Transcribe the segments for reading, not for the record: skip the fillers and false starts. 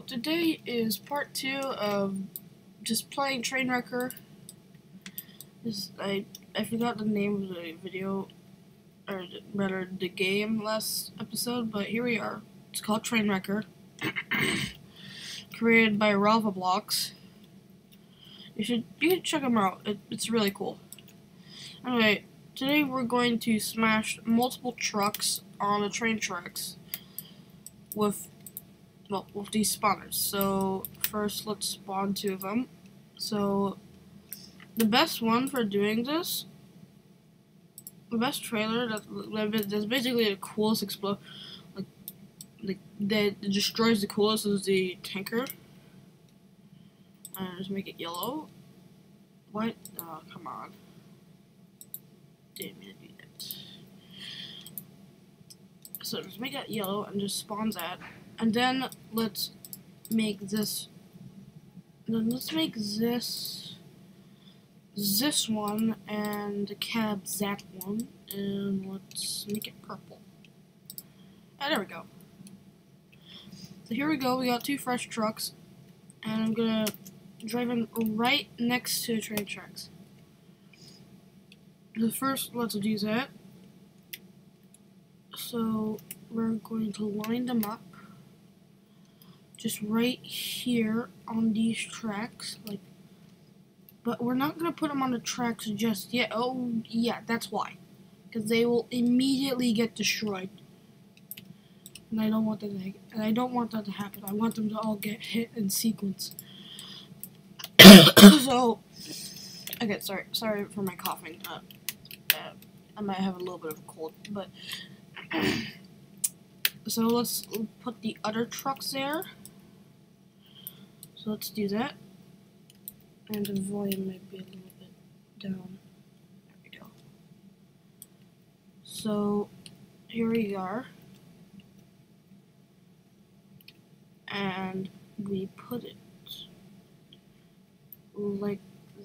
today is part 2 of just playing Trainwrecker. I forgot the name of the video, or rather the game last episode, but here we are. It's called Trainwrecker, created by Ralvablox. You should check them out. It's really cool. Anyway, today we're going to smash multiple trucks on the train tracks with these spawners. So first, let's spawn 2 of them. So the best one for doing this, the best trailer that's basically the coolest explode, that destroys the coolest, is the tanker. And just make it yellow. What? Oh, come on! Didn't mean to do that. So just make that yellow and just spawn that. And then let's make this. Then let's make this one and the cab that one, and let's make it purple. And there we go. So here we go. We got 2 fresh trucks, and I'm gonna drive in right next to the train tracks. So first, let's do that. So we're going to line them up. Just right here on these tracks, but we're not gonna put them on the tracks just yet. Oh yeah, that's why, because they will immediately get destroyed, and I don't want that to happen. I want them to all get hit in sequence. So, okay, sorry for my coughing. I might have a little bit of a cold, but so let's put the other trucks there. So let's do that, and the volume might be a little bit down. There we go. So here we are, and we put it like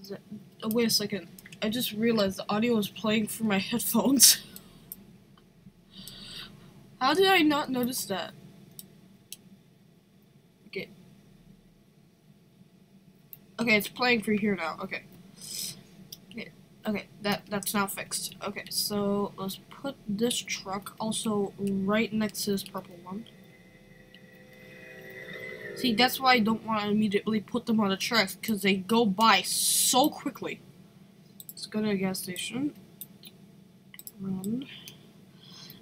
that. Oh, wait a second. I just realized the audio is playing through my headphones. How did I not notice that? Okay. Okay, it's playing through here now. Okay. Okay, that's now fixed. Okay, so let's put this truck also right next to this purple one. See, that's why I don't want to immediately put them on the tracks, because they go by so quickly. Let's go to a gas station. Run.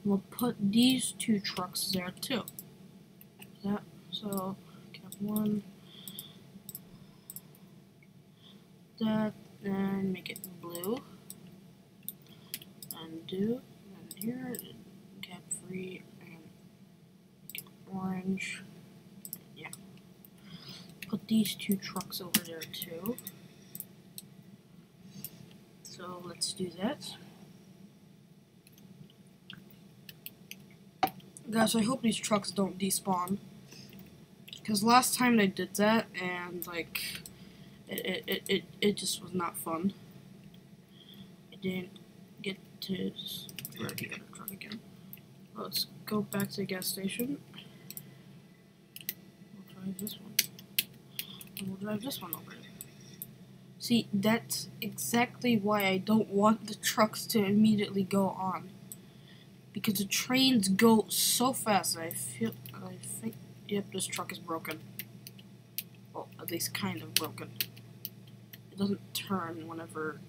We'll put these 2 trucks there too. So cap 1. That, and make it blue. Undo. And here, cap 3 and orange. Yeah. Put these 2 trucks over there too. So let's do that. Gosh, I hope these trucks don't despawn, because last time they did that, and it just was not fun. I didn't get to grab the other truck again. Let's go back to the gas station. We'll drive this one. And we'll drive this one over there. See, that's exactly why I don't want the trucks to immediately go on. Because the trains go so fast, I think, yep, this truck is broken. Well, at least kind of broken. It doesn't turn whenever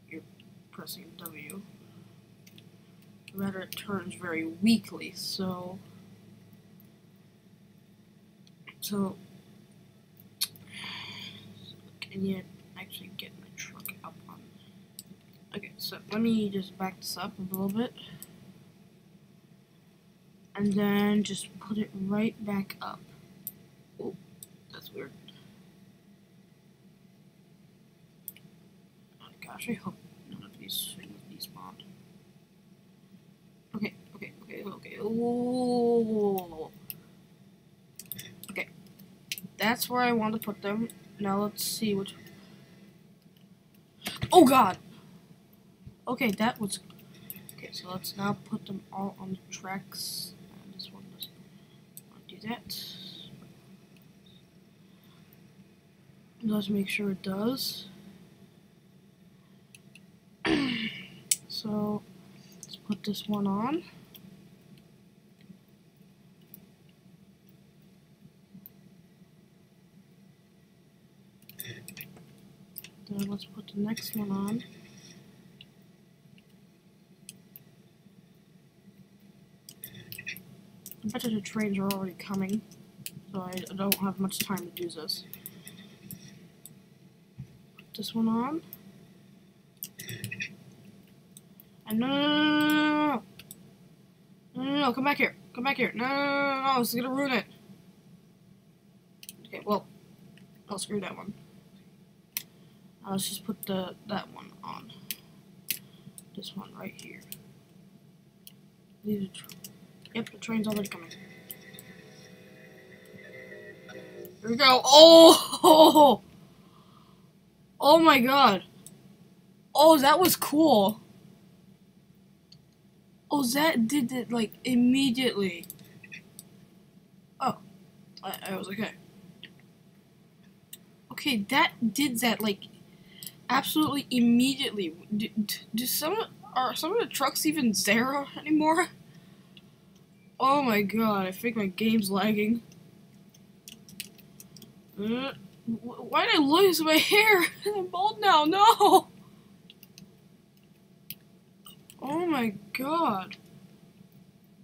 you're pressing W. Rather, it turns very weakly, so can you actually get my truck up on? Okay, so let me just back this up a little bit, and then just put it right back up. Oh, that's weird. Oh gosh, I hope none of these things despawned. Okay. Ooh. Okay, that's where I want to put them. Now let's see which. Oh God. Okay, that was. Okay, so let's now put them all on the tracks. And this one doesn't want to do that. Let's make sure it does. So let's put this one on. Then let's put the next one on. I bet you the trains are already coming, so I don't have much time to do this. Put this one on. And no, come back here. Come back here. No, this is gonna ruin it. Okay, well, I'll screw that one. Now let's just put that one on. This one right here. Yep, the train's already coming. Here we go. Oh! Oh my god. Oh, that was cool. Oh, that did it, like, immediately. Oh. I was okay. Okay, that did that, like, absolutely immediately. Are some of the trucks even there anymore? Oh my god, I think my game's lagging. Why did I lose my hair? I'm bald now, no! Oh my god.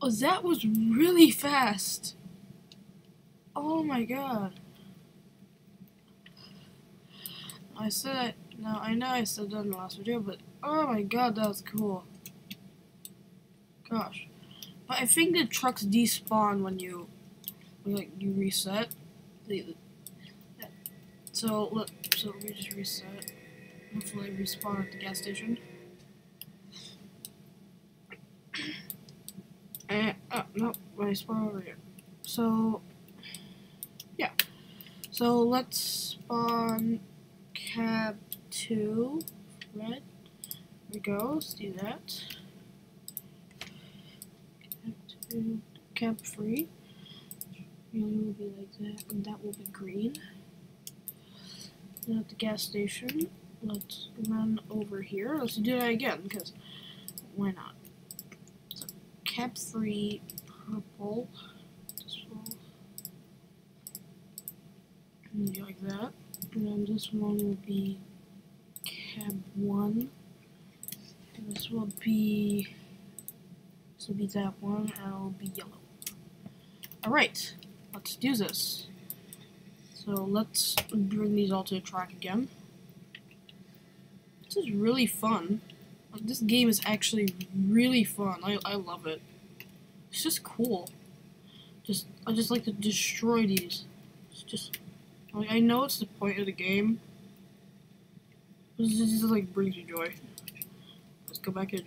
Oh, that was really fast. Oh my god. I know I said that in the last video, but oh my god, that was cool. Gosh. But I think the trucks despawn when you reset. So let me just reset. Hopefully respawn at the gas station. And no, I spawn over here. So yeah. So let's spawn cab 2. Red. There we go. Let's do that. Cab 3. Will be like that, and that will be green. Then at the gas station, let's run over here. Let's do that again, because why not? So cab 3, purple. This will be like that. And then this one will be cab 1. And this will be that one, and it'll be yellow. Alright, let's do this. So let's bring these all to the track again. This is really fun. Like, this game is actually really fun. I love it. It's just cool. I just like to destroy these. It's just like, I know it's the point of the game. This just like brings you joy. Let's go back to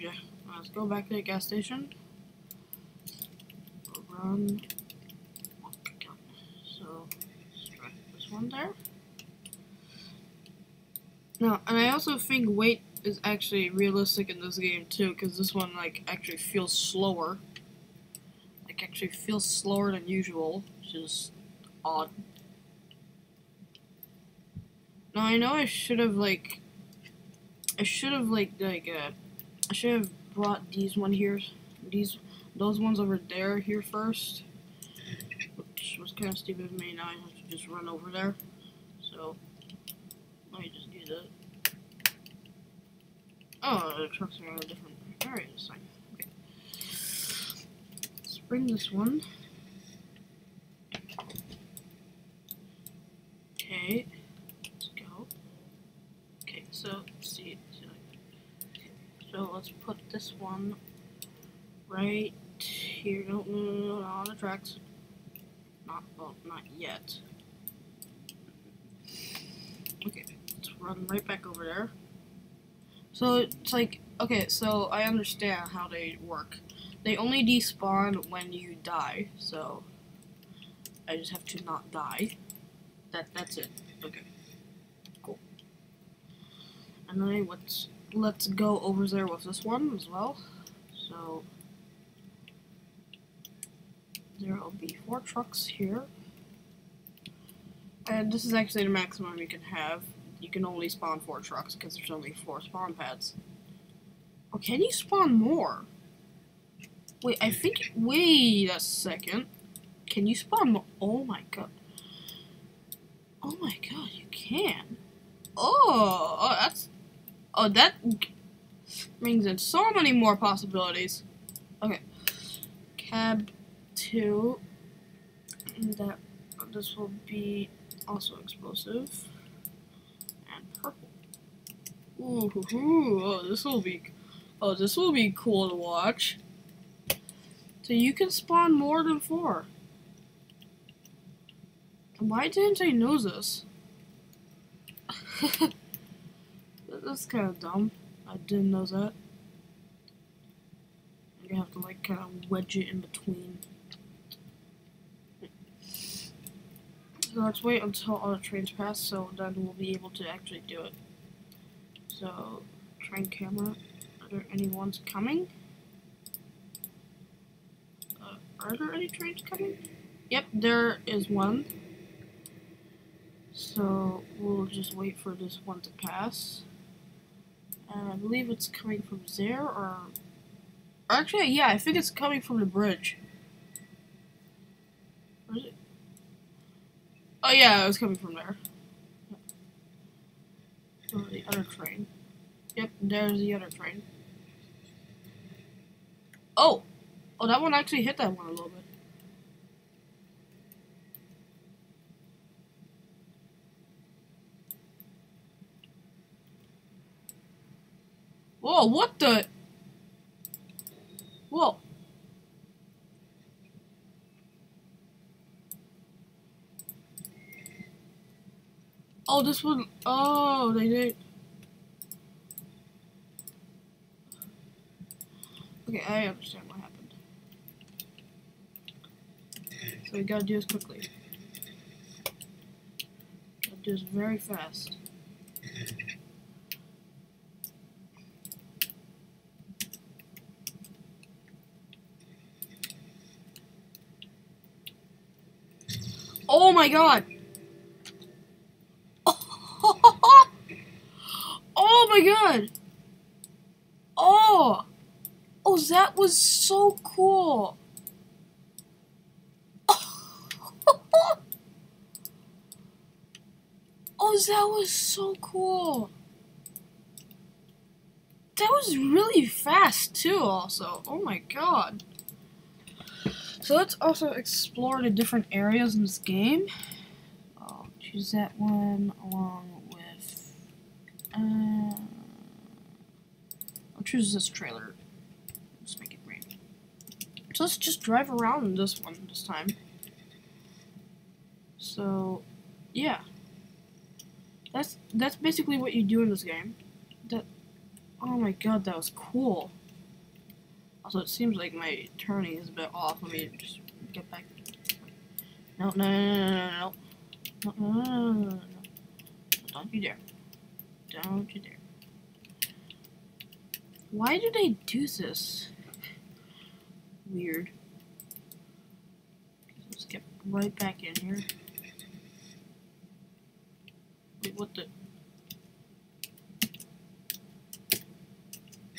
the gas station. Run. So strike this one there. No, and I also think weight is actually realistic in this game too, because this one like actually feels slower. Like actually feels slower than usual, which is odd. Now I know I should have brought these one here, those ones over there here first, which was kind of stupid of me. Now I have to just run over there. So let me just do that. Oh, the trucks are a different area this time. Okay. Let's bring this one. Okay. Let's go. Okay, so let's see. Okay, so let's put this one right here. No, not on the tracks. Not yet. Okay, let's run right back over there. So it's like, okay, so I understand how they work. They only despawn when you die, so I just have to not die. That's it. Okay. Cool. And then let's go over there with this one as well. So there will be 4 trucks here. And this is actually the maximum you can have. You can only spawn 4 trucks because there's only 4 spawn pads. Or can you spawn more? Wait, I think. Wait a second. Can you spawn more? Oh my god. Oh my god, you can. Oh, that's. Oh, that brings in so many more possibilities. Okay. Cab 2. And this will be also explosive. And purple. Ooh, hoo, hoo. Oh, this will be cool to watch. So you can spawn more than 4. Why didn't I know this? That's kind of dumb. I didn't know that. You have to like kind of wedge it in between. So let's wait until all the trains pass, so then we'll be able to actually do it. So, train camera. Are there any ones coming? Are there any trains coming? Yep, there is one. So we'll just wait for this one to pass. And I believe it's coming from there, or actually, yeah, I think it's coming from the bridge. Where is it? Oh yeah, it was coming from there. Or the other train. Yep, there's the other train. Oh! Oh, that one actually hit that one a little bit. Whoa, what the? Whoa. Oh, this one. Oh, they did. Okay, I understand what happened. So we gotta do this quickly. Gotta do this very fast. Oh my god! Oh my god! Oh! Oh, that was so cool! Oh, that was so cool! That was really fast, too, also. Oh my god. So let's also explore the different areas in this game. I'll choose that one along with... I'll choose this trailer. Let's make it green. So let's just drive around in this one this time. So, yeah. That's basically what you do in this game. Oh my god, that was cool. Also, it seems like my turning is a bit off. Let me just get back. No. No. Don't you dare. Don't you dare. Why do they do this? Weird. Let's get right back in here. Wait, what the?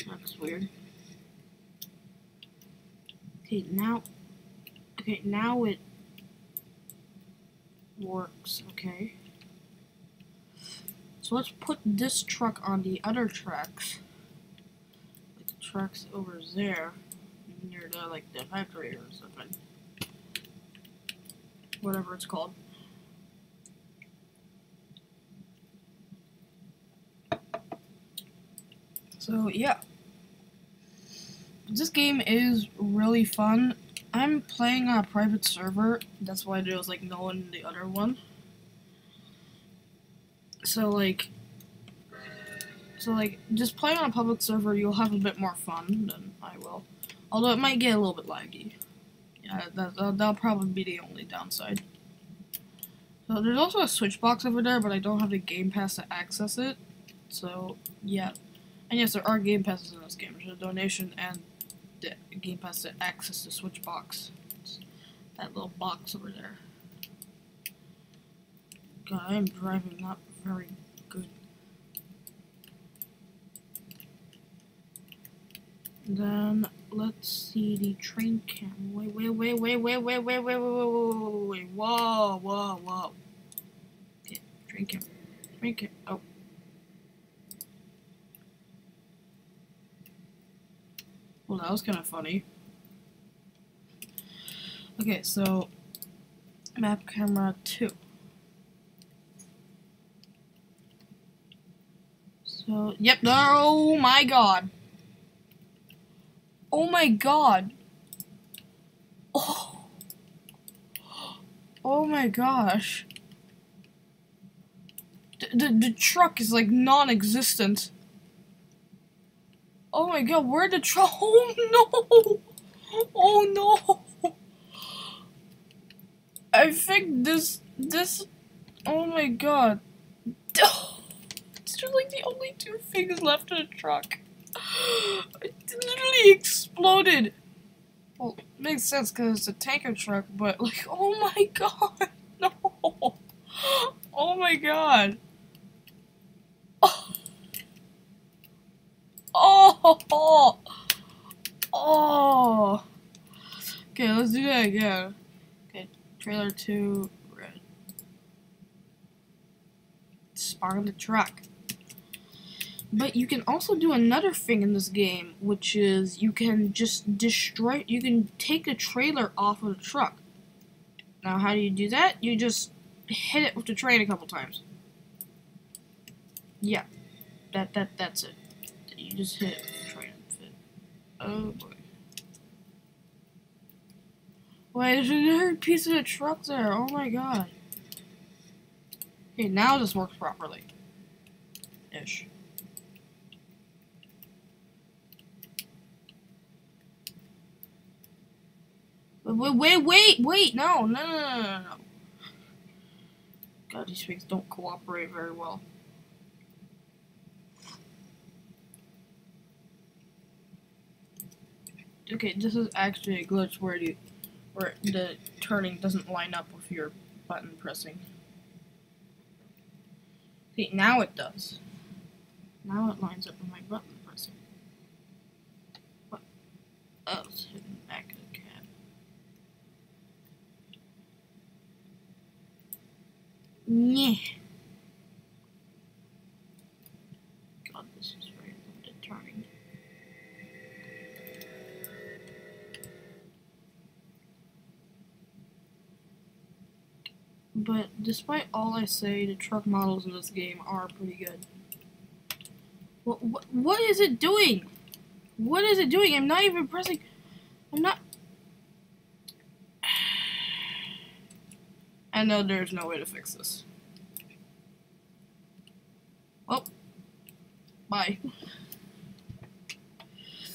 That's weird. Okay, now it works, okay. So let's put this truck on the other tracks. Like the tracks over there, near the, like, the factory or something. Whatever it's called. So, yeah. This game is really fun. I'm playing on a private server, that's why there was like no one in the other one. So like, just playing on a public server, you'll have a bit more fun than I will. Although it might get a little bit laggy. Yeah, that'll probably be the only downside. So there's also a Switch box over there, but I don't have the Game Pass to access it. So, yeah. And yes, there are Game Passes in this game. There's a donation and the Game Pass to access the Switch box. It's that little box over there. God, I am driving not very good. Then let's see the train cam. Wait. Whoa. Okay, train cam. Oh. Well, that was kind of funny. Okay, so map camera 2. So, yep. Oh my god. Oh my god. Oh. Oh my gosh. The truck is like non-existent. Oh my god, where'd the truck? Oh no! Oh no! I think this. Oh my god. It's just like the only 2 things left in the truck. It literally exploded. Well, it makes sense because it's a tanker truck, but like, oh my god, no. Oh my god. Oh. Oh. Okay, let's do that again. Okay, trailer 2, red. Spawn the truck. But you can also do another thing in this game, which is you can just destroy, you can take the trailer off of the truck. Now, how do you do that? You just hit it with the train a couple times. Yeah, that's it. You just hit it with the train. Oh boy. Wait, there's another piece of the truck there. Oh my god. Okay, now this works properly. Ish. Wait, no. God, these things don't cooperate very well. Okay, this is actually a glitch where the turning doesn't line up with your button pressing. See, now it does. Now it lines up with my button pressing. What? Oh, it's hitting the back of the cab. Yeah. God, this is very limited turning. But despite all I say, the truck models in this game are pretty good. What is it doing? What is it doing? I'm not even pressing. I'm not. I know there's no way to fix this. Well, bye.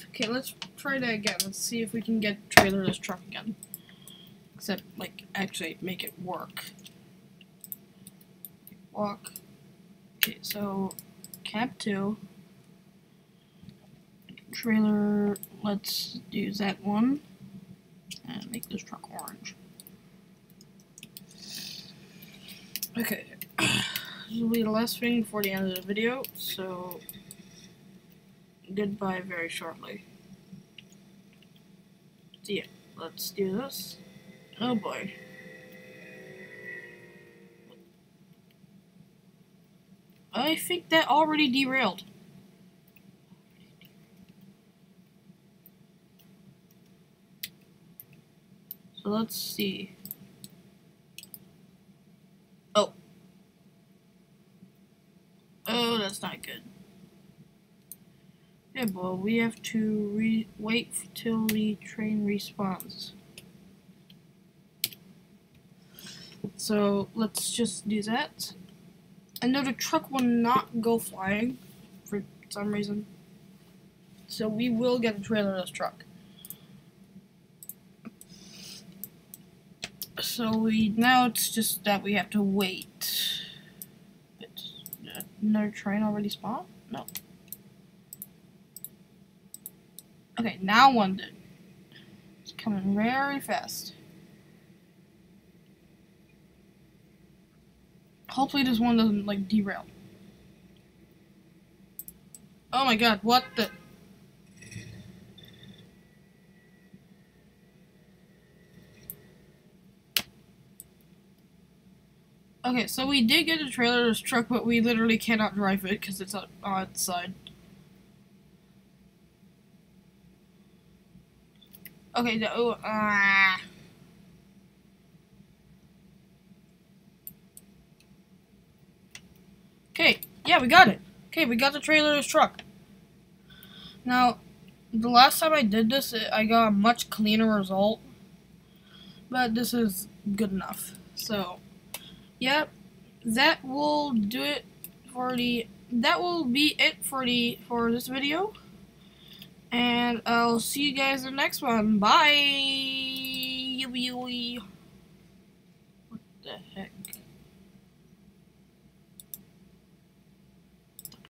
Okay, let's try that again. Let's see if we can get trailerless truck again. Except, like, actually make it work. Walk. Okay, so cab 2. Trailer, let's use that one. And make this truck orange. Okay. This will be the last thing before the end of the video, so goodbye very shortly. So yeah, let's do this. Oh boy. I think that already derailed. So let's see. Oh. Oh, that's not good. Yeah, well, we have to wait till the train respawns. So let's just do that. I know the truck will not go flying for some reason. So we will get a trailerless truck. So now it's just that we have to wait. Another train already spawned? No. Okay, now one did. It's coming very fast. Hopefully this one doesn't, like, derail. Oh my god, what the... Okay, so we did get a trailer to this truck, but we literally cannot drive it because it's on its side. Okay, no, Okay, yeah, we got it. Okay, we got the trailer to this truck. Now, the last time I did this, I got a much cleaner result. But this is good enough. So, yeah, that will do it for that will be it for this video. And I'll see you guys in the next one. Bye. What the heck?